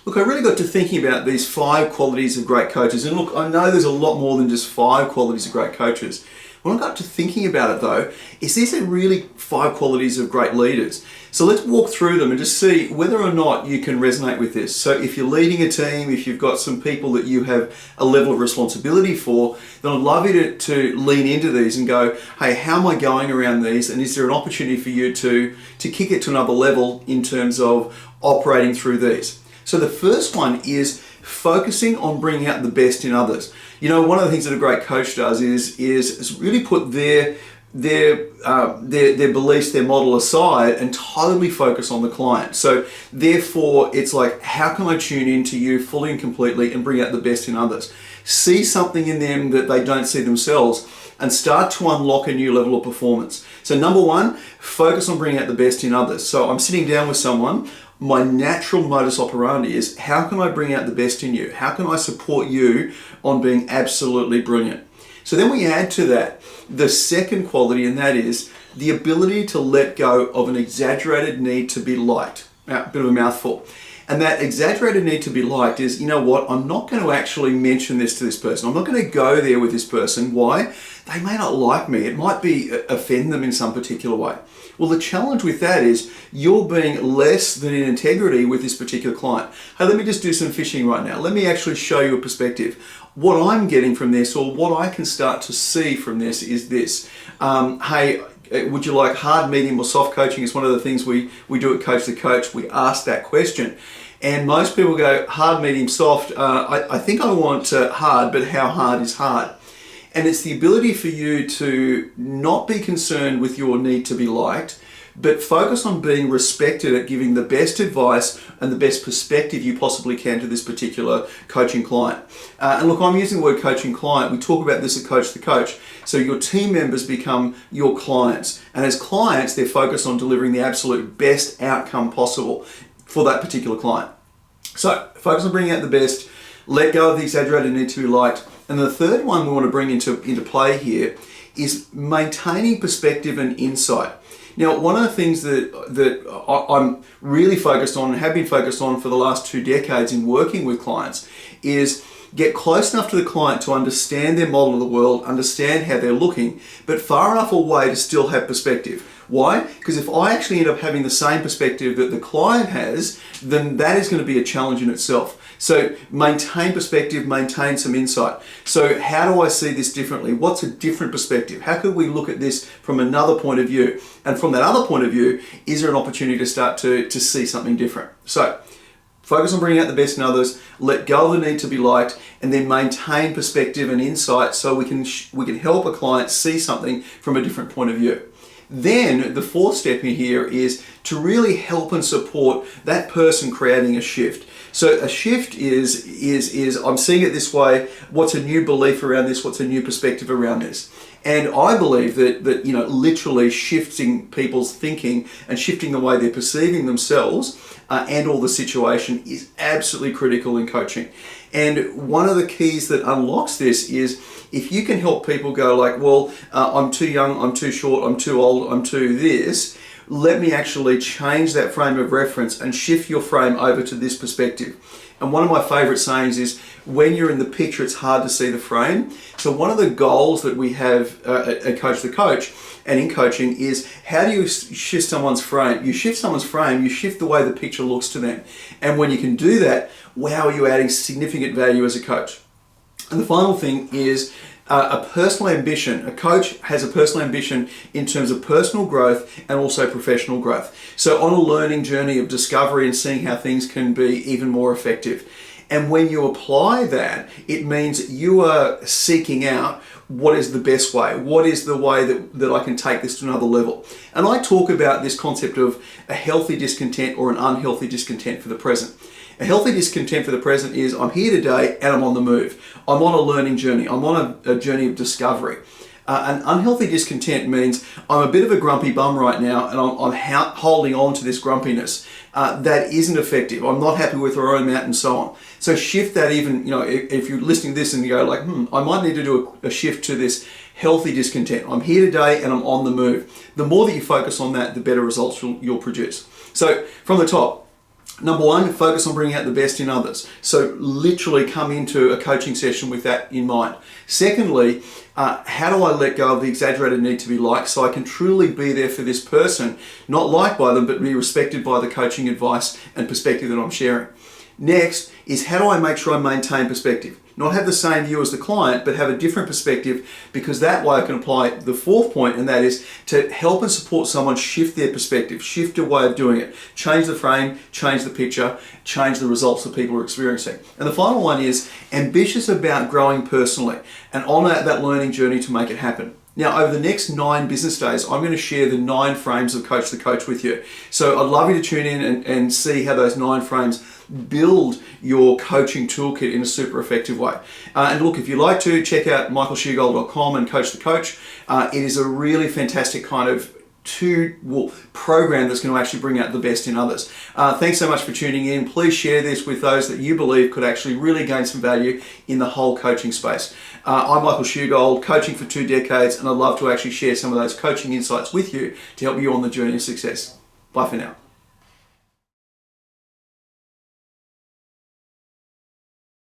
Look, I really got to thinking about these 5 qualities of great coaches. And look, I know there's a lot more than just 5 qualities of great coaches. When I got to thinking about it though, is these are really 5 qualities of great leaders. So let's walk through them and just see whether or not you can resonate with this. So if you're leading a team, if you've got some people that you have a level of responsibility for, then I'd love you to lean into these and go, hey, how am I going around these? And is there an opportunity for you to kick it to another level in terms of operating through these? So the first one is focusing on bringing out the best in others. You know, one of the things that a great coach does is really put their beliefs, their model aside and totally focus on the client. So therefore, it's like, how can I tune into you fully and completely and bring out the best in others? See something in them that they don't see themselves and start to unlock a new level of performance. So number one, focus on bringing out the best in others. So I'm sitting down with someone. My natural modus operandi is, how can I bring out the best in you? How can I support you on being absolutely brilliant? So then we add to that the second quality, and that is the ability to let go of an exaggerated need to be liked. Now, a bit of a mouthful. And that exaggerated need to be liked is, you know what, I'm not going to actually mention this to this person. I'm not going to go there with this person. Why? They may not like me. It might be offend them in some particular way. Well, the challenge with that is you're being less than in integrity with this particular client. Hey, let me just do some fishing right now. Let me actually show you a perspective. What I'm getting from this, or what I can start to see from this, is this. Hey, would you like hard, medium, or soft coaching? It's one of the things we do at Coach the Coach. We ask that question. And most people go hard, medium, soft. I think I want hard, but how hard is hard? And it's the ability for you to not be concerned with your need to be liked, but focus on being respected at giving the best advice and the best perspective you possibly can to this particular coaching client. And look, I'm using the word coaching client. We talk about this at Coach the Coach. So your team members become your clients. And as clients, they're focused on delivering the absolute best outcome possible for that particular client. So focus on bringing out the best, let go of the exaggerated need to be liked. And the third one we want to bring into play here is maintaining perspective and insight. Now, one of the things that I'm really focused on and have been focused on for the last 2 decades in working with clients is get close enough to the client to understand their model of the world, understand how they're looking, but far enough away to still have perspective. Why? Because if I actually end up having the same perspective that the client has, then that is going to be a challenge in itself. So maintain perspective, maintain some insight. So how do I see this differently? What's a different perspective? How could we look at this from another point of view? And from that other point of view, is there an opportunity to start to see something different? So focus on bringing out the best in others, let go of the need to be liked, and then maintain perspective and insight so we can help a client see something from a different point of view. Then the fourth step in here is to really help and support that person creating a shift. So a shift is I'm seeing it this way. What's a new belief around this? What's a new perspective around this? And I believe that literally shifting people's thinking and shifting the way they're perceiving themselves and all the situation is absolutely critical in coaching. And one of the keys that unlocks this is if you can help people go like, well, I'm too young, I'm too short, I'm too old, I'm too this. Let me actually change that frame of reference and shift your frame over to this perspective. And one of my favorite sayings is, when you're in the picture, it's hard to see the frame. So one of the goals that we have at Coach the Coach and in coaching is, how do you shift someone's frame? You shift someone's frame, you shift the way the picture looks to them. And when you can do that, wow, you're adding significant value as a coach. And the final thing is a personal ambition. A coach has a personal ambition in terms of personal growth and also professional growth. So on a learning journey of discovery and seeing how things can be even more effective. And when you apply that, it means you are seeking out what is the best way, what is the way that I can take this to another level. And I talk about this concept of a healthy discontent or an unhealthy discontent for the present. A healthy discontent for the present is, I'm here today and I'm on the move. I'm on a learning journey. I'm on a journey of discovery. An unhealthy discontent means I'm a bit of a grumpy bum right now and I'm holding on to this grumpiness. That isn't effective. I'm not happy with where I'm at and so on. So shift that even, if you're listening to this and you go like, I might need to do a shift to this healthy discontent. I'm here today and I'm on the move. The more that you focus on that, the better results you'll produce. So from the top, Number one, focus on bringing out the best in others. So literally come into a coaching session with that in mind. Secondly, how do I let go of the exaggerated need to be liked so I can truly be there for this person, not liked by them, but be respected by the coaching advice and perspective that I'm sharing. Next is how do I make sure I maintain perspective? Not have the same view as the client, but have a different perspective, because that way I can apply the fourth point, and that is to help and support someone shift their perspective, shift their way of doing it, change the frame, change the picture, change the results that people are experiencing. And the final one is ambitious about growing personally and on that learning journey to make it happen. Now, over the next 9 business days, I'm going to share the 9 frames of Coach the Coach with you. So I'd love you to tune in and see how those 9 frames build your coaching toolkit in a super effective way. And look, if you'd like to, check out michaelshugold.com and Coach the Coach. It is a really fantastic kind of program that's going to actually bring out the best in others. Thanks so much for tuning in. Please share this with those that you believe could actually really gain some value in the whole coaching space. I'm Michael Shugold, coaching for 2 decades, and I'd love to actually share some of those coaching insights with you to help you on the journey of success. Bye for now.